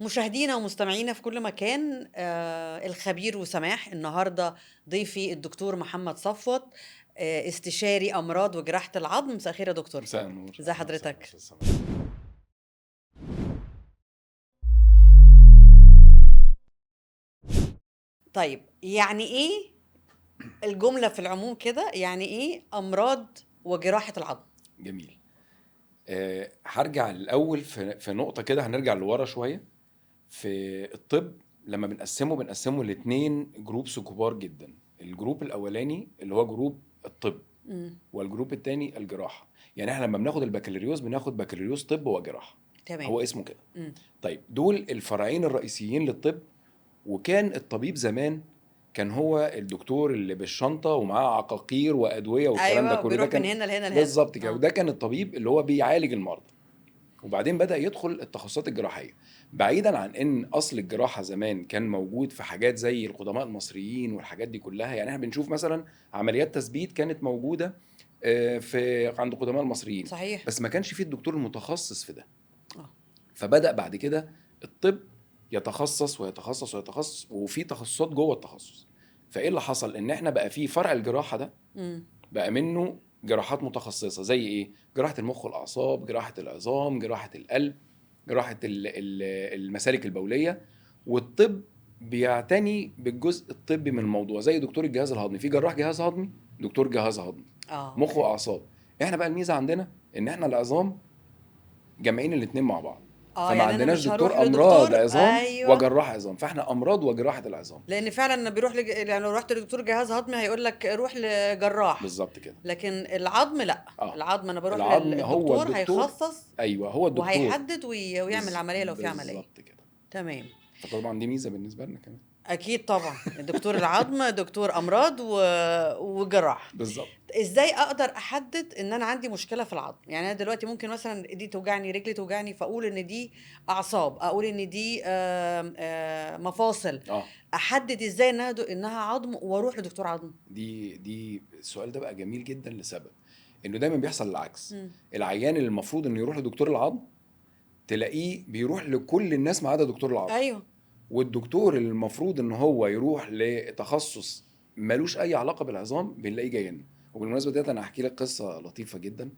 مشاهدينا ومستمعينا في كل مكان، الخبير وسماح النهارده ضيفي الدكتور محمد صفوت، استشاري امراض وجراحه العظم. مساء الخير يا دكتور. مساء النور، ازي اهلا وسهلا حضرتك؟ استاذ سماح. طيب، يعني ايه الجمله في العموم كده؟ يعني ايه امراض وجراحه العظم؟ جميل. هرجع الاول في نقطه كده، هنرجع لورا شويه. في الطب لما بنقسمه لاتنين جروبس كبار جدا. الجروب الاولاني اللي هو جروب الطب، امم. والجروب التاني الجراحه. يعني احنا لما بناخد البكالوريوس بناخد بكالوريوس طب وجراحه، تمام. هو اسمه كده. امم. طيب دول الفرعين الرئيسيين للطب. وكان الطبيب زمان كان هو الدكتور اللي بالشنطة ومعاه عقاقير وأدوية والكلام ده ايوه، كله، ده بيروح من كان هنا لهنا لهنا. بالظبط كده. اه. وده كان الطبيب اللي هو بيعالج المرضى. وبعدين بدأ يدخل التخصصات الجراحية، بعيدا عن ان اصل الجراحة زمان كان موجود في حاجات زي القدماء المصريين والحاجات دي كلها. يعني احنا بنشوف مثلا عمليات تثبيت كانت موجودة في عند قدماء المصريين، صحيح. بس ما كانش فيه الدكتور المتخصص في ده. اه. فبدأ بعد كده الطب يتخصص ويتخصص ويتخصص، وفي تخصصات جوه التخصص. فايه اللي حصل؟ ان احنا بقى في فرع الجراحة ده امم. بقى منه جراحات متخصصة زي ايه؟ جراحة المخ والأعصاب، جراحة العظام، جراحة القلب، جراحة المسالك البولية. والطب بيعتني بالجزء الطبي من الموضوع، زي دكتور الجهاز الهضمي، في جراح جهاز هضمي، دكتور جهاز هضمي، اه. مخ اوكي. وأعصاب. احنا بقى الميزة عندنا ان احنا العظام جامعين الاتنين مع بعض. اه، فما يعني انا عندناش مش هروح دكتور امراض لدكتور. عظام ايوه. وجراح عظام، فاحنا امراض وجراحه العظام. لان فعلا بيروح يعني لو رحت لدكتور جهاز هضمي هيقول لك روح لجراح. بالظبط كده. لكن العظم لا. اه، العظم انا بروح العظم هو للدكتور الدكتور. هيخصص ايوه هو الدكتور. وهيحدد ويعمل عملية لو في عملية. بالظبط كده. تمام. فطبعا دي ميزه بالنسبه لنا كمان. اكيد طبعا، دكتور العظم دكتور امراض وجراح. بالظبط. ازاي اقدر احدد ان انا عندي مشكله في العظم؟ يعني انا دلوقتي ممكن مثلا ايدي توجعني، رجلي توجعني، فاقول ان دي اعصاب، اقول ان دي مفاصل. اه، احدد ازاي انها عظم واروح لدكتور عظم؟ دي السؤال ده بقى جميل جدا لسبب انه دايما بيحصل العكس. مم. العيان اللي المفروض انه يروح لدكتور العظم تلاقيه بيروح لكل الناس ما عدا دكتور العظم. ايوه. والدكتور اللي المفروض ان هو يروح لتخصص ملوش اي علاقه بالعظام بنلاقيه جاي لنا. وبالمناسبه ديت انا هحكي لك قصه لطيفه جدا،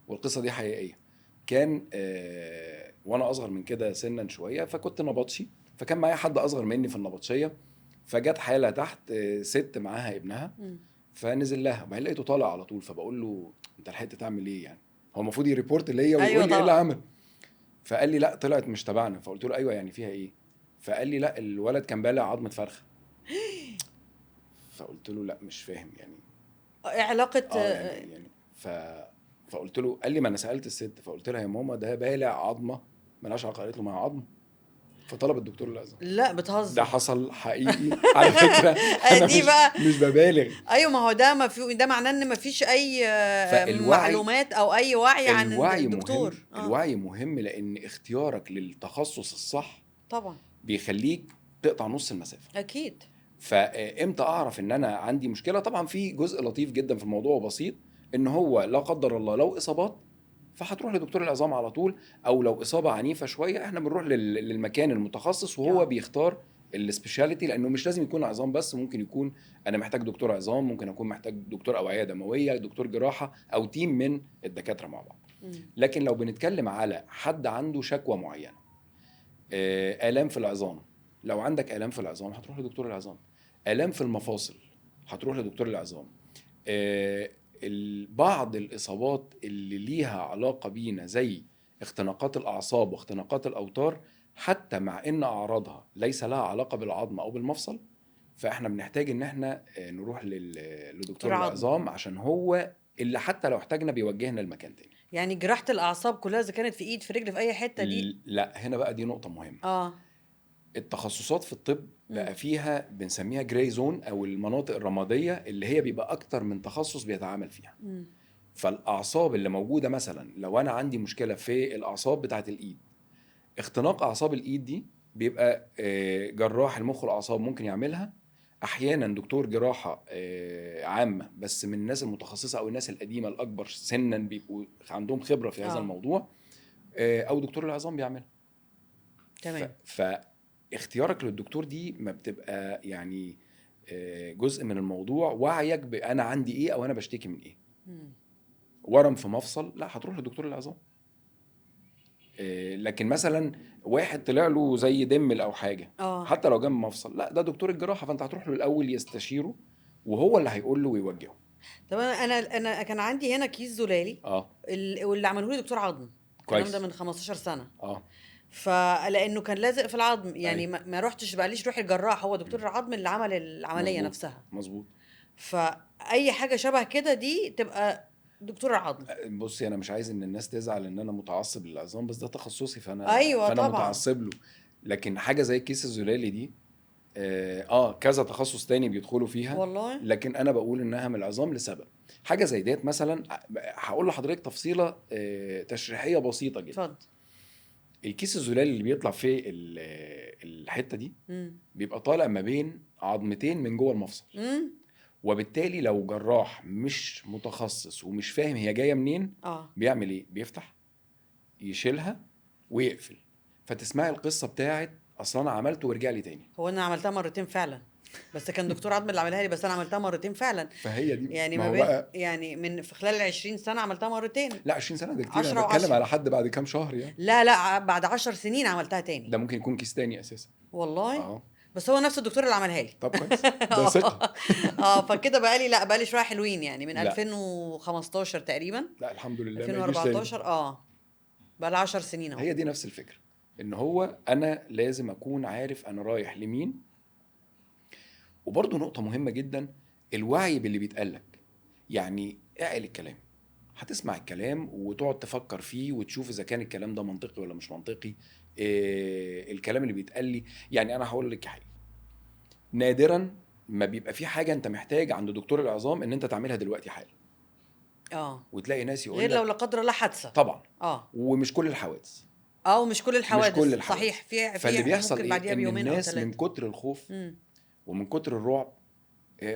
والقصه دي حقيقيه. كان وانا اصغر من كده سنا شويه، فكنت نبطشي، فكان معايا حد اصغر مني في النبطشيه. فجت حاله تحت ست معاها ابنها، مم. فنزل لها وبعدين لقيته طالع على طول. فبقول له انت لحقت تعمل ايه يعني؟ هو المفروض يريبورت ليا ايوه ويقول لي ايه اللي طبعا. عمل. فقال لي لا طلعت مش تبعنا. فقلت له ايوه يعني فيها ايه؟ فقال لي لا الولد كان بالع عظمه فرخه. فقلت له لا مش فاهم يعني. إيه علاقه اه يعني فقلت له، قال لي ما انا سالت الست. فقلت لها يا ماما ده بالع عظمه ملهاش علاقه. قالت له ما هي عظمه. فطلب الدكتور الازهر. لا ده بتهزر. حصل حقيقي على فكره. انا دي مش بقى. مش ببالغ. ايوه، ما هو ده، ما في ده معناه ان ما فيش اي فالوعي، معلومات او اي وعي عن الوعي الدكتور. مهم، اه. الوعي مهم، لان اختيارك للتخصص الصح طبعا. بيخليك تقطع نص المسافه. اكيد. فامتى اعرف ان انا عندي مشكله؟ طبعا في جزء لطيف جدا في الموضوع وبسيط، ان هو لا قدر الله لو اصابات فهتروح لدكتور العظام على طول. او لو اصابه عنيفه شويه احنا بنروح للمكان المتخصص وهو اه. بيختار السبيشاليتي، لانه مش لازم يكون عظام بس، ممكن يكون انا محتاج دكتور عظام، ممكن اكون محتاج دكتور اوعيه دمويه، دكتور جراحه، او تيم من الدكاتره مع بعض. مم. لكن لو بنتكلم على حد عنده شكوى معينه، آلام في العظام، لو عندك آلام في العظام هتروح لدكتور العظام. آلام في المفاصل هتروح لدكتور العظام. بعض الإصابات اللي ليها علاقة بينا زي اختناقات الأعصاب واختناقات الأوتار، حتى مع إن أعراضها ليس لها علاقة بالعظم أو بالمفصل، فإحنا بنحتاج إن إحنا نروح دكتور لدكتور عظم. العظام، عشان هو اللي حتى لو احتاجنا بيوجهنا لمكان تاني. يعني جراحة الأعصاب كلها إذا كانت في إيد، في رجل، في أي حتة دي؟ لا هنا بقى دي نقطة مهمة. آه. التخصصات في الطب مم. بقى فيها بنسميها جراي زون، او المناطق الرماديه اللي هي بيبقى اكتر من تخصص بيتعامل فيها. مم. فالاعصاب اللي موجوده مثلا، لو انا عندي مشكله في الاعصاب بتاعه الايد، اختناق اعصاب الايد دي بيبقى جراح المخ والاعصاب ممكن يعملها. احيانا دكتور جراحه عامه بس من الناس المتخصصه او الناس القديمه الاكبر سنا بيبقوا عندهم خبره في هذا آه. الموضوع، او دكتور العظام بيعملها. تمام. فاختيارك للدكتور دي ما بتبقى يعني جزء من الموضوع وعيك بانا عندي ايه او انا بشتكي من ايه. مم. ورم في مفصل، لا هتروح لدكتور العظام. لكن مثلا واحد طلع له زي دمل او حاجه اه حتى لو جنب مفصل، لا ده دكتور الجراحه، فانت هتروح له الاول يستشيره وهو اللي هيقول له ويوجهه. طب انا كان عندي هنا كيس زلالي، اه واللي عمله لي دكتور عظم، الكلام ده كويس. من 15 سنه. اه فلانه كان لازق في العظم يعني، ايوه ما رحتش بقاليش روح الجراح، هو دكتور العظم اللي عمل العمليه مظبوط نفسها. مظبوط. فاي حاجه شبه كده دي تبقى دكتور العظم. بصي انا مش عايز ان الناس تزعل ان انا متعصب للعظام، بس ده تخصصي ايوه فانا طبعا. متعصب له. لكن حاجه زي الكيس الزلالي دي كذا تخصص تاني بيدخلوا فيها، والله. لكن انا بقول انها من العظام لسبب. حاجه زي ديت مثلا هقول لحضرتك تفصيله تشريحيه بسيطه جدا. اتفضل. الكيس الزلالي اللي بيطلع في الحته دي امم. بيبقى طالع ما بين عظمتين من جوه المفصل، امم. وبالتالي لو جراح مش متخصص ومش فاهم هي جايه منين اه بيعمل ايه؟ بيفتح يشيلها ويقفل، فتسمعي القصه بتاعت اصلا انا عملته ورجع لي تاني. هو انا عملتها مرتين فعلا، بس كان دكتور عظم اللي عملها لي، بس انا عملتها مرتين فعلا. فهي دي يعني ما ما هو بين بقى. يعني من في خلال ال 20 سنه عملتها مرتين. لا 20 سنه ده كتير، انا 10 بتكلم و10. على حد بعد كام شهر يعني. لا لا، بعد 10 سنين عملتها تاني. ده ممكن يكون كيس تاني اساسا. والله. اه بس هو نفس الدكتور اللي عملها لي. طب كويس ده ثقه. فكده بقالي شويه حلوين يعني، من لا 2015 تقريبا. لا الحمد لله ما يجيش تاني. 2014 بقى لي 10 سنين اهو. هي دي نفس الفكره، ان هو انا لازم اكون عارف انا رايح لمين. وبرضه نقطه مهمه جدا، الوعي باللي بيتقالك. يعني اعقل الكلام، هتسمع الكلام وتقعد تفكر فيه وتشوف اذا كان الكلام ده منطقي ولا مش منطقي. الكلام اللي بيتقال لي، يعني انا هقول لك حاجه، نادرا ما بيبقى في حاجه انت محتاج عند دكتور العظام ان انت تعملها دلوقتي حالا، اه وتلاقي ناس يقول غير لو لك لا قدر الله حادثه. طبعا. اه ومش كل الحوادث. ومش كل مش كل الحوادث الحوادث. صحيح، فاللي بيحصل ممكن بعديها ايه، ان بيومين او الناس من 3. كتر الخوف ومن كتر الرعب،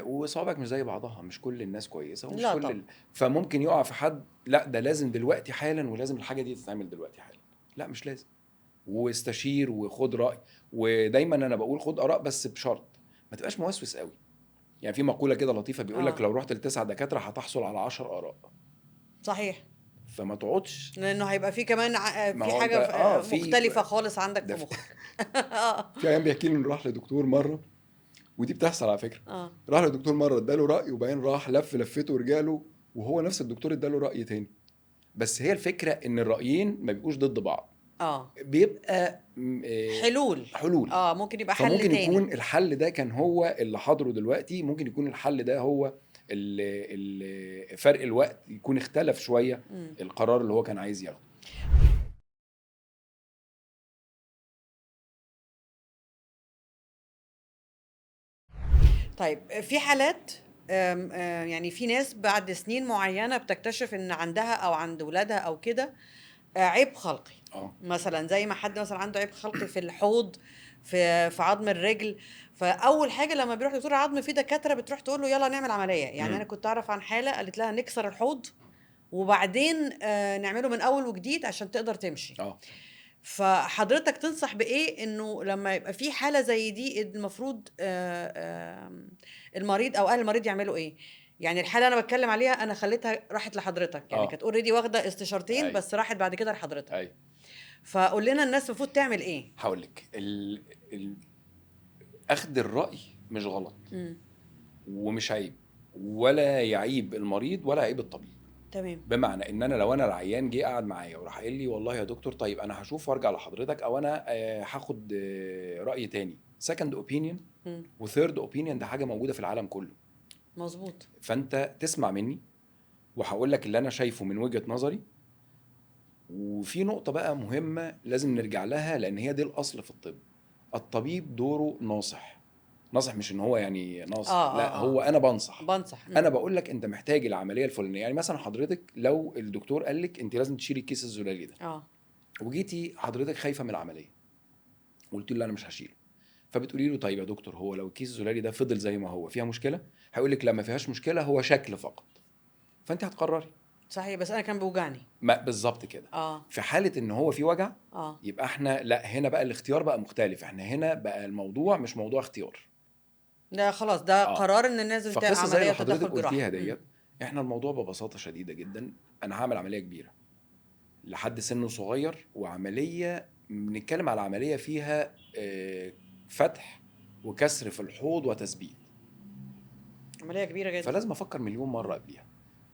وصوابعك مش زي بعضها، مش كل الناس كويسه ومش لا كل طبعا. فممكن يقع في حد لا ده لازم دلوقتي حالا ولازم الحاجه دي تتعمل دلوقتي حالا. لا مش لازم، واستشير وخد راي. ودايما انا بقول خد اراء بس بشرط ما تبقاش موسوس قوي. يعني في مقوله كده لطيفه بيقول لك اه لو رحت ل9 دكاتره هتحصل على 10 اراء. صحيح، فما تقعدش. لانه هيبقى في كمان ما في هو انت حاجه في مختلفه خالص عندك ده في في, مخك. اه في عيان بيحكي لي انه راح لدكتور مره، ودي بتحصل على فكره. اه راح لدكتور مره اداله راي وبعدين راح لفته ورجع له، وهو نفس الدكتور اداله راي تاني. بس هي الفكره ان الرايين ما بيبقوش ضد بعض، بيبقى حلول. حلول. ممكن يبقى حل فممكن تاني. يكون الحل ده كان هو اللي حاضره دلوقتي، ممكن يكون الحل ده هو فرق الوقت يكون اختلف شويه القرار اللي هو كان عايز ياخده. طيب في حالات يعني في ناس بعد سنين معينة بتكتشف ان عندها او عند ولادها او كده عيب خلقي. مثلا زي ما حد مثلا عنده عيب خلقي في الحوض، في عظم الرجل. فاول حاجه لما بيروح دكتور عظم، في دكاتره بتروح تقول له يلا نعمل عمليه. يعني انا كنت اعرف عن حاله قالت لها نكسر الحوض وبعدين نعمله من اول وجديد عشان تقدر تمشي. فحضرتك تنصح بايه انه لما يبقى في حاله زي دي المفروض المريض او اهل المريض يعملوا ايه؟ يعني الحاله انا بتكلم عليها انا خليتها راحت لحضرتك، يعني كانت اوريدي واخده استشارتين بس راحت بعد كده لحضرتك. فقول لنا الناس المفروض تعمل ايه. هقول لك اخذ الراي مش غلط ومش عيب، ولا يعيب المريض ولا يعيب الطبيب. تمام. بمعنى ان انا لو انا العيان جه قعد معايا وراح قال لي والله يا دكتور طيب انا هشوف وارجع لحضرتك، او انا هاخد راي تاني، سكند اوبينيون وثيرد اوبينيون، ده حاجه موجوده في العالم كله. مظبوط. فانت تسمع مني وهقول لك اللي انا شايفه من وجهه نظري. وفي نقطه بقى مهمه لازم نرجع لها، لان هي دي الاصل في الطب. الطبيب دوره ناصح مش ان هو يعني ناصح، لا هو انا بنصح. انا بقول لك انت محتاج العمليه الفلانيه. يعني مثلا حضرتك لو الدكتور قال لك انت لازم تشيلي الكيس الزلالي ده، وجيتي حضرتك خايفه من العمليه وقلت له انا مش هشيله، فبتقولي له طيب يا دكتور هو لو الكيس الزلالي ده فضل زي ما هو فيها مشكله؟ هيقول لك لا ما فيهاش مشكله، هو شكل فقط. فانت هتقرري صحيح، بس انا كان بيوجعني. ما بالظبط كده. في حاله ان هو في وجع يبقى احنا لا، هنا بقى الاختيار بقى مختلف، احنا هنا بقى الموضوع مش موضوع اختيار، ده خلاص ده قرار ان الناس بتعمل فقصه زي عمليه اللي حضرتك تدخل جراحي. قلتيها ديت، احنا الموضوع ببساطه شديده جدا، انا هعمل عمليه كبيره لحد سنه صغير، وعمليه بنتكلم على عمليه فيها فتح وكسر في الحوض وتثبيت، عمليه كبيره جدا، فلازم افكر مليون مره قبليها،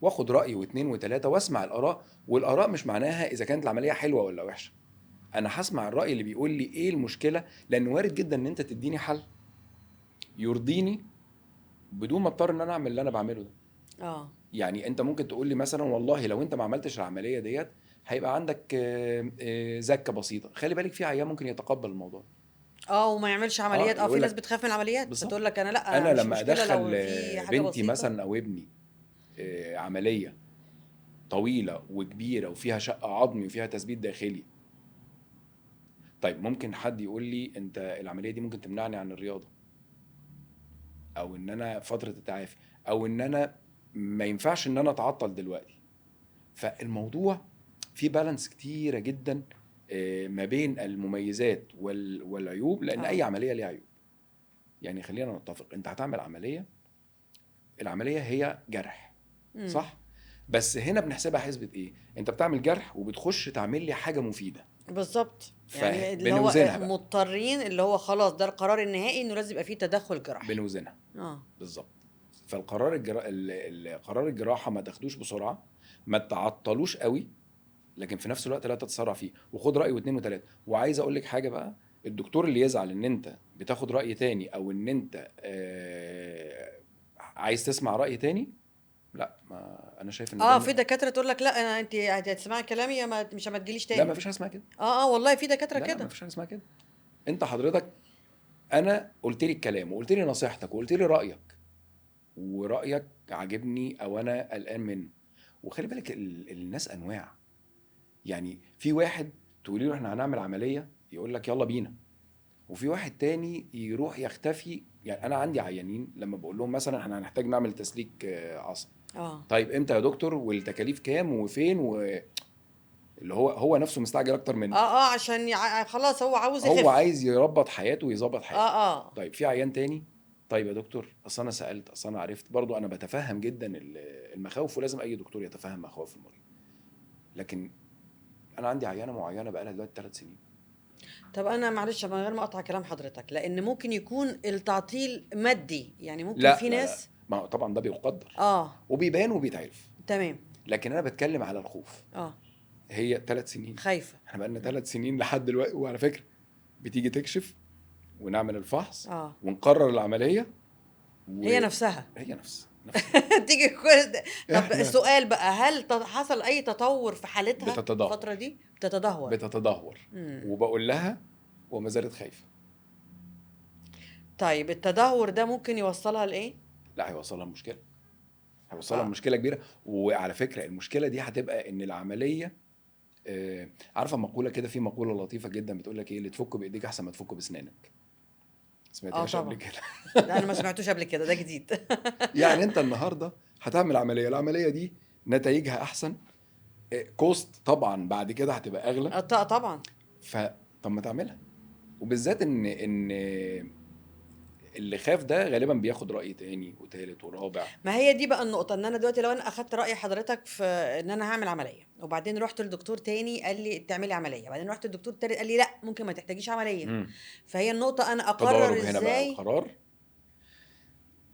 واخد راي واثنين وثلاثه، واسمع الاراء. والاراء مش معناها اذا كانت العمليه حلوه ولا وحشه، انا هسمع الراي اللي بيقول لي ايه المشكله، لان وارد جدا ان انت تديني حل يرضيني بدون ما اضطر ان انا اعمل اللي انا بعمله ده. يعني انت ممكن تقول لي مثلا والله لو انت ما عملتش العمليه ديت هيبقى عندك زكه بسيطه، خلي بالك في عيان ممكن يتقبل الموضوع وما يعملش عمليات. في ناس بتخاف من العمليات، بتقول لك انا لا، انا مش لما مشكله ادخل لو في حاجه بنتي بسيطة. مثلا او ابني عمليه طويله وكبيره وفيها شق عظمي وفيها تثبيت داخلي، طيب ممكن حد يقول لي انت العمليه دي ممكن تمنعني عن الرياضه، او ان انا فتره التعافي، او ان انا ما ينفعش ان انا اتعطل دلوقتي. فالموضوع فيه بالانس كتيره جدا ما بين المميزات والعيوب، لان اي عمليه ليها عيوب. يعني خلينا نتفق، انت هتعمل عمليه، العمليه هي جرح صح، بس هنا بنحسبها حسبة ايه، انت بتعمل جرح وبتخش تعمل لي حاجه مفيده بالظبط. يعني اللي هو مضطرين، اللي هو خلاص ده القرار النهائي انه لازم يبقى فيه تدخل جراحي، بنوزنها بالظبط. فالقرار قرار الجراحه ما تاخدوش بسرعه، ما تعطلوش قوي، لكن في نفس الوقت لا تتسرع فيه، وخد راي واثنين وثلاثه. وعايز اقول لك حاجه بقى، الدكتور اللي يزعل ان انت بتاخد راي تاني، او ان انت عايز تسمع راي تاني، لا، ما انا شايف ان في دكاتره تقول لك لا، انا انت هتسمعي كلامي مش ما تجيليش تاني. لا، ما فيش حاجه اسمها كده. والله في دكاتره كده. لا، ما فيش حاجه اسمها كده. انت حضرتك انا قلت لي الكلام وقلت لي نصيحتك وقلت لي رايك، ورايك عاجبني او انا قلقان منه. وخلي بالك الناس انواع، يعني في واحد تقولي له احنا هنعمل عمليه يقول لك يلا بينا، وفي واحد تاني يروح يختفي. يعني انا عندي عيانين لما بقول لهم مثلا احنا هنحتاج نعمل تسليك عصب، طيب امتى يا دكتور والتكاليف كام وفين اللي هو نفسه مستعجل اكتر منه. عشان خلاص هو عاوز يخف، هو عايز يربط حياته ويظبط حياته. طيب في عيان تاني، طيب يا دكتور اصل انا سالت، اصل انا عرفت، برضو انا بتفهم جدا المخاوف، ولازم اي دكتور يتفهم مخاوف المريض، لكن انا عندي عيانه معينه بقى لها دلوقتي 3 سنين. طب انا معلش من غير ما اقطع كلام حضرتك، لان ممكن يكون التعطيل مادي، يعني ممكن لا في ناس لا. ما طبعا ده بيقدر وبيبان وبيتعرف، تمام، لكن انا بتكلم على الخوف. هي 3 سنين خايفه، احنا بقالنا 3 سنين لحد دلوقتي. وعلى فكره بتيجي تكشف ونعمل الفحص ونقرر العمليه هي نفسها نفس تيجي كل طب السؤال بقى، هل حصل اي تطور في حالتها الفتره دي؟ بتتدهور وبقول لها وما زالت خايفه. طيب التدهور ده ممكن يوصلها لايه؟ لا، هيوصلها لمشكله، هيوصلها لمشكله كبيره. وعلى فكره المشكله دي هتبقى ان العمليه عارفه مقوله كده، في مقوله لطيفه جدا بتقول لك ايه، اللي تفكه بايديك احسن ما تفكه باسنانك. سمعتهاش قبل كده؟ لا انا ما سمعتوش قبل كده، ده جديد. يعني انت النهارده هتعمل عمليه، العمليه دي نتائجها احسن، كوست طبعا بعد كده هتبقى اغلى طبعا. طب ما تعملها. وبالذات ان اللي خاف ده غالبا بياخد راي تاني وتالت ورابع. ما هي دي بقى النقطه، ان انا دلوقتي لو انا اخدت راي حضرتك في ان انا هعمل عمليه، وبعدين رحت لدكتور تاني قال لي تعملي عمليه، بعدين رحت لدكتور تالت قال لي لا ممكن ما تحتاجيش عمليه. فهي النقطه انا اقرر ازاي. هنا بقى القرار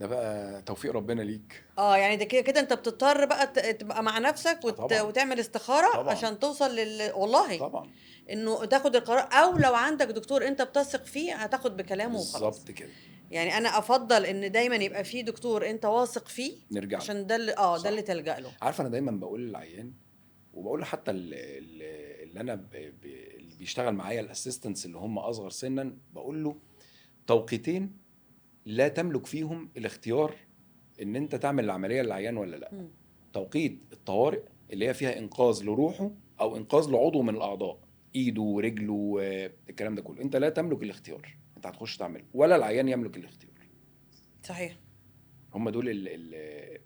ده بقى توفيق ربنا ليك. يعني ده كده انت بتضطر بقى تبقى مع نفسك وتعمل استخاره طبعًا. عشان توصل والله طبعا انه تاخد القرار، او لو عندك دكتور انت بتثق فيه هتاخد بكلامه وخلاص. بالظبط كده. يعني انا افضل ان دايما يبقى في دكتور انت واثق فيه، نرجع عشان ده اللي ده اللي تلجأ له. عارفه انا دايما بقول للعيان، وبقول حتى اللي انا اللي بيشتغل معايا الاسيستنتس اللي هم اصغر سنا، بقول له توقيتين لا تملك فيهم الاختيار ان انت تعمل العمليه للعيان ولا لا. توقيت الطوارئ اللي هي فيها انقاذ لروحه او انقاذ لعضو من الاعضاء، ايده ورجله الكلام ده كله، انت لا تملك الاختيار، انت هتخش تعمله، ولا العيان يملك الاختيار. صحيح. هم دول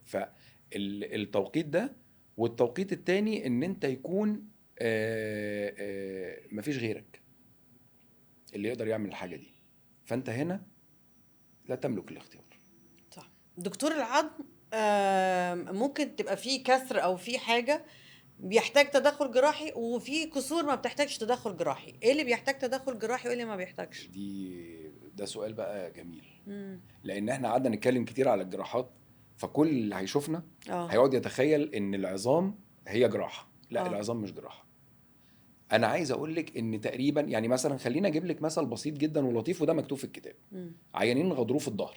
فالتوقيت ده والتوقيت التاني ان انت يكون مفيش غيرك اللي يقدر يعمل الحاجه دي، فانت هنا لا تملك الاختيار. صح. دكتور العظم ممكن تبقى فيه كسر او فيه حاجه بيحتاج تدخل جراحي، وفي كسور ما بتحتاجش تدخل جراحي. ايه اللي بيحتاج تدخل جراحي وايه اللي ما بيحتاجش؟ ده سؤال بقى جميل. لان احنا قعدنا نتكلم كتير على الجراحات، فكل اللي هيشوفنا هيقعد يتخيل ان العظام هي جراحه. لا، العظام مش جراحه. انا عايز اقول لك ان تقريبا، يعني مثلا خلينا اجيب لك مثل بسيط جدا ولطيف وده مكتوب في الكتاب. عيانين غضروف الظهر،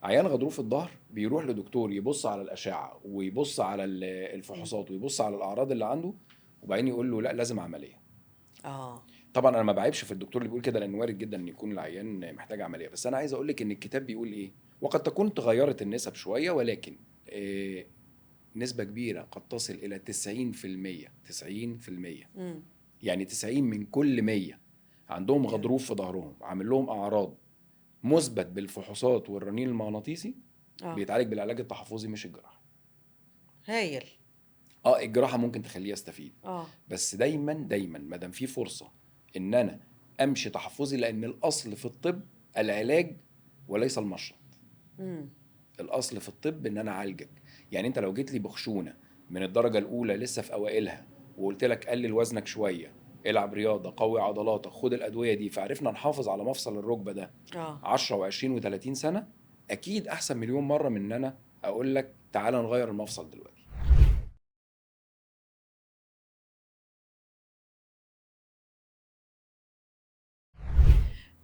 عيان غضروف الظهر بيروح لدكتور يبص على الاشعه ويبص على الفحوصات ويبص على الاعراض اللي عنده، وبعدين يقول له لا لازم عمليه. طبعا انا ما بعيبش في الدكتور اللي بيقول كده، لان وارد جدا ان يكون العيان محتاج عمليه، بس انا عايز اقول لك ان الكتاب بيقول ايه، وقد تكون تغيرت النسب شويه، ولكن نسبه كبيره قد تصل الى 90%. 90%. يعني 90 من كل 100 عندهم غضروف في ظهرهم عامل لهم اعراض مثبت بالفحوصات والرنين المغناطيسي بيتعالج بالعلاج التحفظي مش الجراحه. هايل. الجراحه ممكن تخليه يستفيد، بس دايما دايما ما دام في فرصه ان انا امشي تحفظي، لان الاصل في الطب العلاج وليس المشرط. الاصل في الطب ان انا اعالجك. يعني انت لو جيت لي بخشونه من الدرجه الاولى لسه في اوائلها وقلت لك قلل وزنك شويه، العب رياضه، قوي عضلاتك، خد الادويه دي، فعرفنا نحافظ على مفصل الركبه ده 10 و20 و30 سنه، اكيد احسن مليون مره من ان انا اقول لك تعالى نغير المفصل دلوقتي.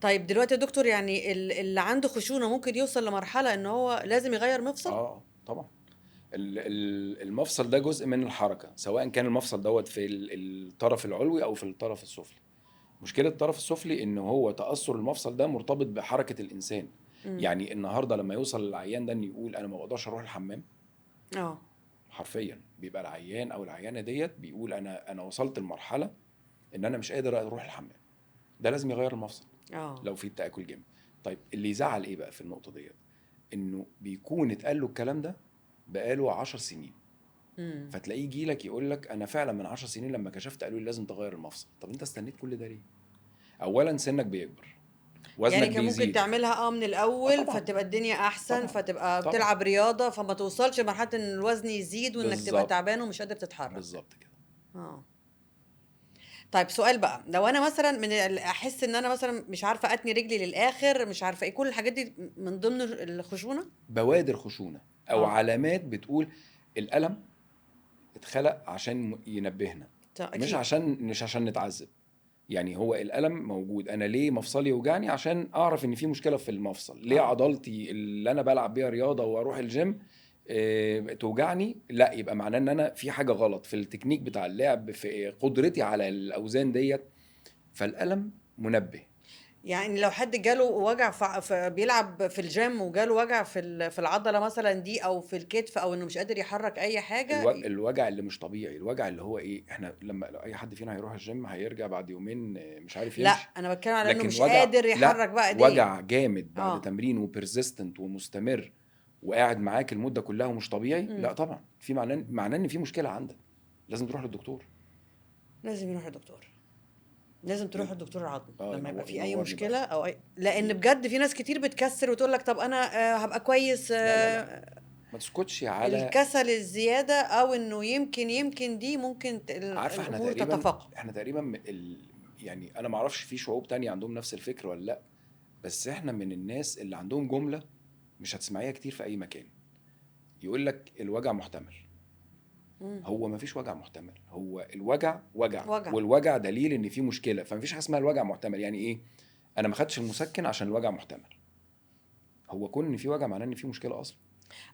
طيب دلوقتي يا دكتور، يعني اللي عنده خشونه ممكن يوصل لمرحله ان هو لازم يغير مفصل؟ طبعا. المفصل ده جزء من الحركه، سواء كان المفصل دوت في الطرف العلوي او في الطرف السفلي. مشكله الطرف السفلي ان هو تاثر المفصل ده مرتبط بحركه الانسان. يعني النهارده لما يوصل للعيان ده ان يقول انا ما بقدرش اروح الحمام، حرفيا بيبقى العيان او العيانه ديت بيقول انا وصلت لمرحله ان انا مش قادر اروح الحمام، ده لازم يغير المفصل. لو في تاكل جامد. طيب اللي يزعل ايه بقى في النقطه ديت، انه بيكون اتقال له الكلام ده بقاله 10 سنين. فتلاقيه يجي لك يقول لك انا فعلا من 10 سنين لما كشفت قالوا لي لازم تغير المفصل. طب انت استنيت كل ده ليه؟ اولا سنك بيكبر، وزنك يعني كان بيزيد. ممكن تعملها من الاول فتبقى الدنيا احسن، فتبقى بتلعب رياضه، فما توصلش لمرحله ان الوزن يزيد وانك تبقى تعبان ومش قادر تتحرك. بالظبط كده. طيب سؤال بقى، لو انا مثلا احس ان انا مثلا مش عارفه اتني رجلي للاخر، مش عارفه ايه، كل الحاجات دي من ضمن الخشونه؟ بوادر خشونه او علامات بتقول الالم اتخلق عشان ينبهنا، مش عشان نتعذب. يعني هو الالم موجود، انا ليه مفصلي يوجعني؟ عشان اعرف ان في مشكله في المفصل. ليه عضلتي اللي انا بلعب بيها رياضه واروح الجيم توجعني؟ لا، يبقى معناه ان انا في حاجه غلط في التكنيك بتاع اللعب، في قدرتي على الاوزان ديت. فالالم منبه. يعني لو حد جاله وجع بيلعب في الجيم وجاله وجع في العضله مثلا دي او في الكتف، او انه مش قادر يحرك اي حاجه، الوجع اللي مش طبيعي، الوجع اللي هو ايه، احنا لو اي حد فينا هيروح الجيم هيرجع بعد يومين مش عارف يمشي. لا انا بتكلم على انه مش قادر يحرك بقى ايديه. وجع جامد بعد تمرين وبرزيستنت ومستمر وقاعد معاك المده كلها ومش طبيعي. لا طبعا، في معناه ان في مشكله عندك، لازم تروح للدكتور. لازم يروح للدكتور، لازم تروح للدكتور العظم لما يبقى في اي مشكله او لان بجد في ناس كتير بتكسر وتقول لك طب انا هبقى كويس. لا. ما تسكتش على الكسل الزياده، او انه يمكن دي ممكن الامور تتفاقم. احنا تقريبا يعني انا ما اعرفش في شعوب تانية عندهم نفس الفكر ولا لا، بس احنا من الناس اللي عندهم جمله مش هتسمعيها كتير في اي مكان، يقول لك الوجع محتمل. هو ما فيش وجع محتمل، هو الوجع وجع. والوجع دليل ان في مشكله، فما فيش حاجه اسمها الوجع محتمل. يعني ايه انا ما خدتش المسكن عشان الوجع محتمل؟ هو كون ان في وجع معناه ان في مشكله اصلا.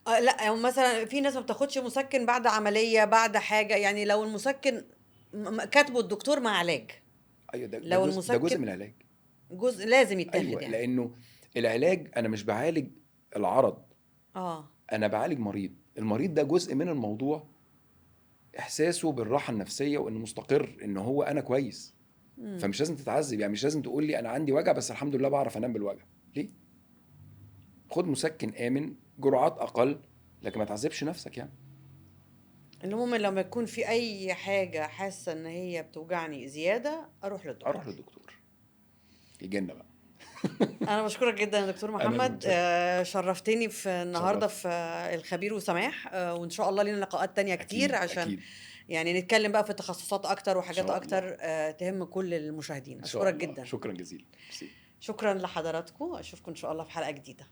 لا مثلا في ناس ما بتاخدش مسكن بعد عمليه، بعد حاجه، يعني لو المسكن كاتبه الدكتور مع علاج. ايوه ده جزء من العلاج، جزء لازم يتاخد. أيوة يعني لانه العلاج انا مش بعالج العرض، انا بعالج مريض. المريض ده جزء من الموضوع، احساسه بالراحه النفسيه وانه مستقر ان هو انا كويس. فمش لازم تتعذب، يعني مش لازم تقول لي انا عندي وجع بس الحمد لله بعرف انام بالوجع. ليه؟ خد مسكن امن، جرعات اقل، لكن ما تعذبش نفسك يعني. المهم لما يكون في اي حاجه حاسه ان هي بتوجعني زياده اروح للدكتور. يجينا بقى. انا بشكرك جدا يا دكتور انا محمد، شرفتني في النهارده شرفت. في الخبير وسماح، وان شاء الله لينا لقاءات تانية كتير اكيد عشان اكيد يعني نتكلم بقى في تخصصات اكتر ان وحاجات شاء اكتر الله. تهم كل المشاهدين. ان شاء اشكرك الله، جدا. شكرا جزيلا. ميرسي. شكرا لحضراتكم، اشوفكم ان شاء الله في حلقة جديدة.